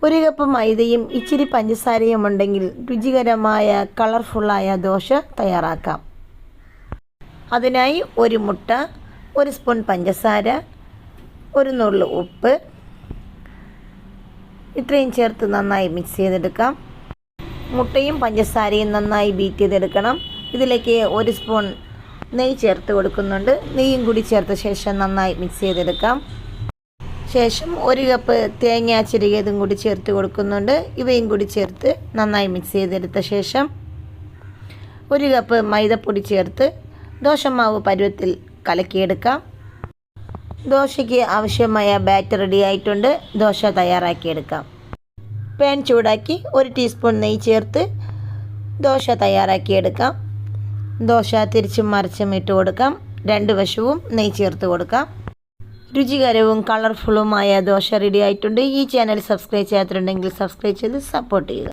1 cup മൈദയും ഇച്ചിരി പഞ്ചസാരയും ഉണ്ടെങ്കിൽ രുചികരമായ കളർഫുള്ളായ ദോശ തയ്യാറാക്കാം. അതിനായി 1 മുട്ട, 1 സ്പൂൺ പഞ്ചസാര, 1 നുള്ളു ഉപ്പ് ഇത്രയും ചേർത്ത് നന്നായി മിക്സ് ചെയ്തെടുക്കാം. മുട്ടയും പഞ്ചസാരയും നന്നായി ബീറ്റ് ചെയ്തെടുക്കണം. ഇതിലേക്ക് 1 സ്പൂൺ നെയ്യ് ചേർത്ത് കൊടുക്കുന്നുണ്ട്. നെയ്യും കൂടി ചേർത്ത ശേഷം നന്നായി മിക്സ് ചെയ്തെടുക്കാം. ശേഷം 1 കപ്പ് തേങ്ങ ചിരകിയതും കൂടി ചേർത്ത് കൊടുക്കുന്നുണ്ട്. ഇവയും കൂടി ചേർത്ത് നന്നായി മിക്സ് ചെയ്തെടുത്ത ശേഷം 1 കപ്പ് മൈദപ്പൊടി ചേർത്ത് ദോശമാവ് പരുവത്തിൽ കലക്കിയെടുക്കാം. ദോശയ്ക്ക് ആവശ്യമായ ബാറ്റർ റെഡി ആയിട്ടുണ്ട്. ദോശ തയ്യാറാക്കിയെടുക്കാം. പാൻ ചൂടാക്കി 1 ടീസ്പൂൺ നെയ്യ് ചേർത്ത് ദോശ തയ്യാറാക്കിയെടുക്കാം. ദോശ തിരിച്ചും മറിച്ചും ഇട്ട് കൊടുക്കാം. 2 വശവും നെയ്യ് ചേർത്ത് കൊടുക്കാം. രുചികരവും കളർഫുള്ളുമായ ദോശ റെഡി ആയിട്ടുണ്ട്. ഈ ചാനൽ സബ്സ്ക്രൈബ് ചെയ്യാത്തിട്ടുണ്ടെങ്കിൽ സബ്സ്ക്രൈബ് ചെയ്ത് സപ്പോർട്ട് ചെയ്യുക.